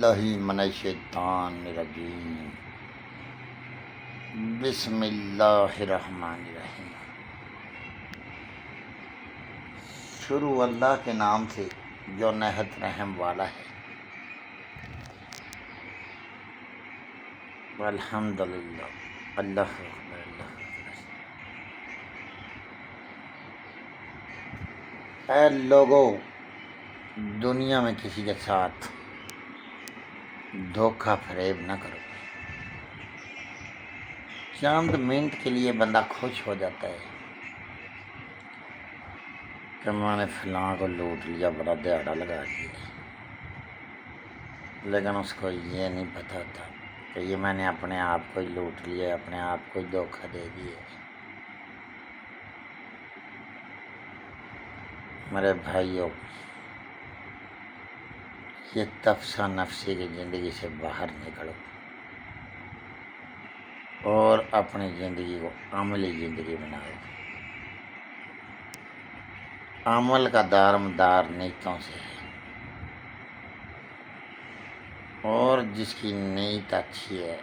باللہ من الشیطان الرجیم بسم اللہ الرحمن الرحیم۔ شروع اللہ کے نام سے جو نہایت رحم والا ہے۔ الحمدللہ، اللہ اکبر، اللہ اکبر۔ اے لوگو، دنیا میں کسی کے ساتھ دھوکہ فریب نہ کرو۔ چند منٹ کے لیے بندہ خوش ہو جاتا ہے کہ میں نے فلاں کو لوٹ لیا، بڑا دہاڑا لگا دیا، لیکن اس کو یہ نہیں پتہ تھا کہ یہ میں نے اپنے آپ کو ہی لوٹ لیا، اپنے آپ کو ہی دھوکہ دے دیا۔ میرے بھائیوں، یہ تفسہ نفسی کی زندگی سے باہر نکلو اور اپنی زندگی کو عملی زندگی بناؤ۔ عمل کا دار مدار نیتوں سے ہے، اور جس کی نیت اچھی ہے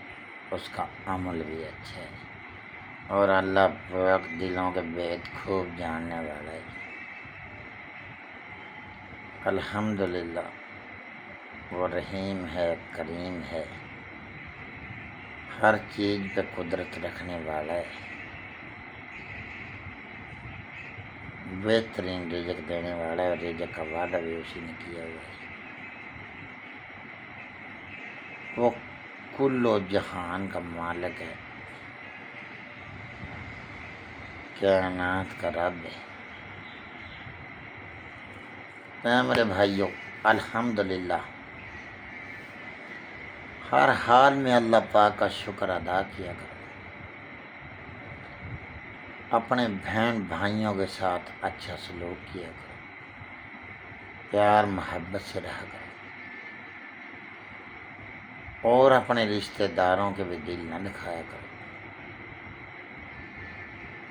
اس کا عمل بھی اچھا ہے، اور اللہ پاک دلوں کے بھید خوب جاننے والا ہے۔ الحمدللہ، وہ رحیم ہے، کریم ہے، ہر چیز پہ قدرت رکھنے والا ہے، بہترین رزق دینے والا ہے، اور رزق کا وعدہ بھی اسی نے کیا ہوا ہے۔ وہ کل و جہان کا مالک ہے، کائنات کا رب ہے۔ اے میرے بھائیوں، الحمدللہ، ہر حال میں اللہ پاک کا شکر ادا کیا کرو، اپنے بہن بھائیوں کے ساتھ اچھا سلوک کیا کرو، پیار محبت سے رہا کرو، اور اپنے رشتہ داروں کے بھی دل نہ دکھایا کرو۔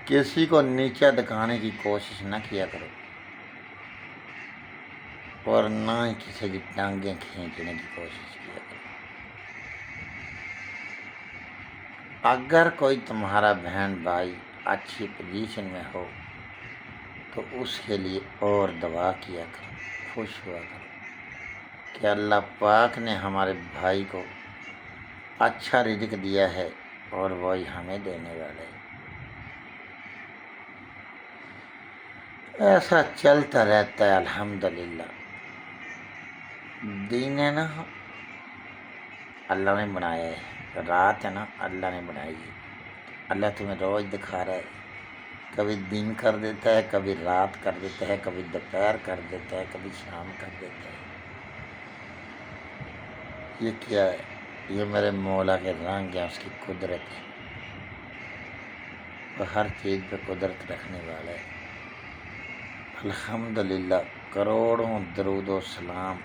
کسی کو نیچا دکھانے کی کوشش نہ کیا کرو، اور نہ ہی کسی کی ٹانگیں کھینچنے کی کوشش کیا کرو۔ اگر کوئی تمہارا بہن بھائی اچھی پوزیشن میں ہو تو اس کے لیے اور دعا کیا کرو، خوش ہوا کرو کہ اللہ پاک نے ہمارے بھائی کو اچھا رزق دیا ہے اور وہی ہمیں دینے والا ہے۔ ایسا چلتا رہتا ہے۔ الحمدللہ، دن ہے نا، اللہ نے بنایا ہے، رات ہے نا، اللہ نے بنائی ہے۔ اللہ تمہیں روز دکھا رہا ہے، کبھی دن کر دیتا ہے، کبھی رات کر دیتا ہے، کبھی دوپہر کر دیتا ہے، کبھی شام کر دیتا ہے۔ یہ کیا ہے؟ یہ میرے مولا کے رنگ ہے، اس کی قدرت ہے، وہ ہر چیز پہ قدرت رکھنے والا ہے۔ الحمدللہ، کروڑوں درود و سلام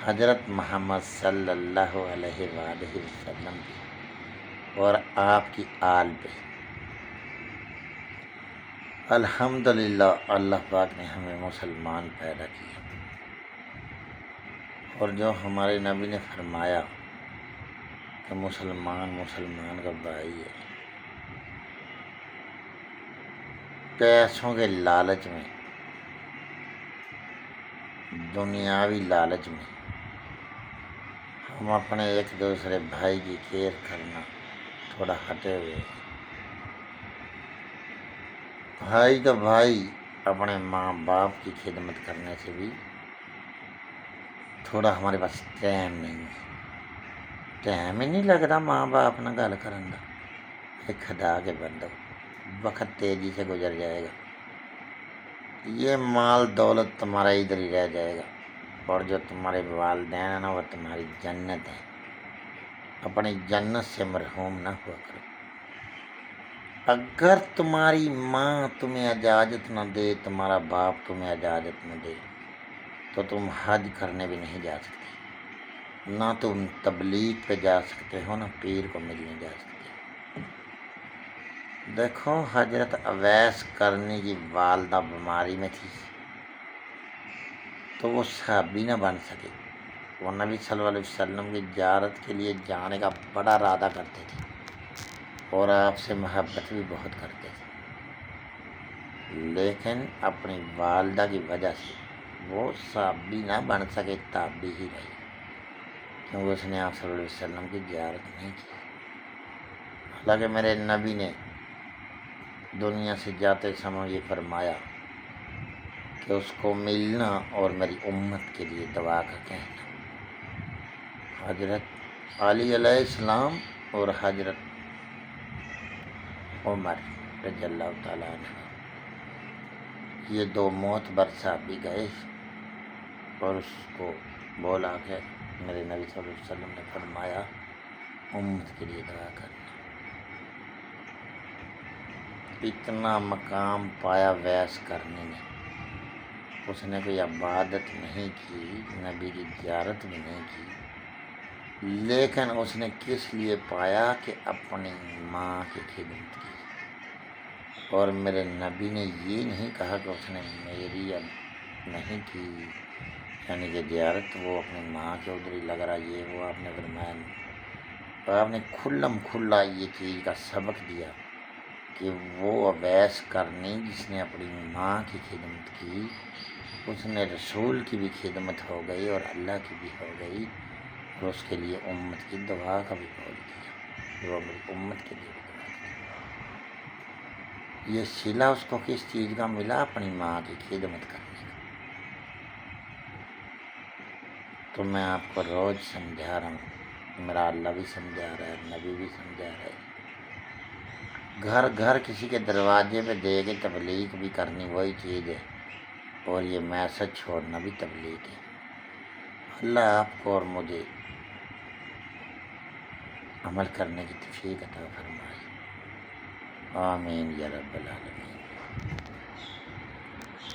حضرت محمد صلی اللہ علیہ وآلہ وسلم پہ اور آپ کی آل پہ۔ الحمدللہ، اللہ پاک نے ہمیں مسلمان پیدا کیا، اور جو ہمارے نبی نے فرمایا کہ مسلمان کا بھائی ہے، پیسوں کے لالچ میں، دنیاوی لالچ میں ہم اپنے ایک دوسرے بھائی کی کیئر کرنا تھوڑا ہٹے ہوئے ہیں۔ بھائی تو بھائی، اپنے ماں باپ کی خدمت کرنے سے بھی تھوڑا ہمارے پاس ٹائم نہیں ہے، ٹائم ہی نہیں لگتا ماں باپ نہ گل کرن دا۔ ایک خدا کے بندو، وقت تیزی سے گزر جائے گا، یہ مال دولت تمہارا ادھر ہی رہ جائے گا، اور جو تمہارے والدین ہیں نا، وہ تمہاری جنت ہے۔ اپنی جنت سے محروم نہ ہوا کرو۔ اگر تمہاری ماں تمہیں اجازت نہ دے، تمہارا باپ تمہیں اجازت نہ دے، تو تم حج کرنے بھی نہیں جا سکتے، نہ تم تبلیغ پہ جا سکتے ہو، نہ پیر کو ملنے جا سکتے ہو۔ دیکھو، حضرت اویس کرنی کی والدہ بیماری میں تھی تو وہ صحابی نہ بن سکے، وہ نبی صلی اللہ علیہ وسلم کی زیارت کے لیے جانے کا بڑا ارادہ کرتے تھے اور آپ سے محبت بھی بہت کرتے تھے، لیکن اپنی والدہ کی وجہ سے وہ صحابی نہ بن سکے، تابعی ہی رہی، کیونکہ اس نے آپ صلی اللہ علیہ وسلم کی زیارت نہیں کی۔ حالانکہ میرے نبی نے دنیا سے جاتے سمے یہ فرمایا کہ اس کو ملنا اور میری امت کے لیے دعا کا کہنا۔ حضرت علی علیہ السلام اور حضرت عمر رضی اللہ تعالیٰ عنہ، یہ دو معتبر صحابی گئے اور اس کو بولا کہ میرے نبی صلی اللہ علیہ وسلم نے فرمایا امت کے لیے دعا کرنا۔ اتنا مقام پایا ویس کرنے نے، اس نے کوئی عبادت نہیں کی، نبی کی زیارت بھی نہیں کی، لیکن اس نے کس لیے پایا کہ اپنی ماں کی خدمت کی۔ اور میرے نبی نے یہ نہیں کہا کہ اس نے میری اب نہیں کی، یعنی کہ زیارت وہ اپنی ماں کے ادھر ہی لگ رہا، یہ وہ آپ نے فرمایا نہیں۔ آپ نے کھلم کھلا یہ چیز کا سبق دیا کہ وہ اویس کرنی جس نے اپنی ماں کی خدمت کی، اس نے رسول کی بھی خدمت ہو گئی اور اللہ کی بھی ہو گئی، اور اس کے لیے امت کی دعا کا بھی بول دیا، وہ میری امت کے لیے بھی دعا کی۔ یہ صلہ اس کو کس چیز کا ملا؟ اپنی ماں کی خدمت کرنے کا۔ تو میں آپ کو روز سمجھا رہا ہوں، میرا اللہ بھی سمجھا رہا ہے، نبی بھی سمجھا رہا ہے، گھر گھر کسی کے دروازے پہ دے کے تبلیغ بھی کرنی وہی چیز ہے، اور یہ میسج چھوڑنا بھی تبلیغ ہے۔ اللہ آپ کو اور مجھے عمل کرنے کی توفیق عطا فرمائے، آمین یا رب العالمین۔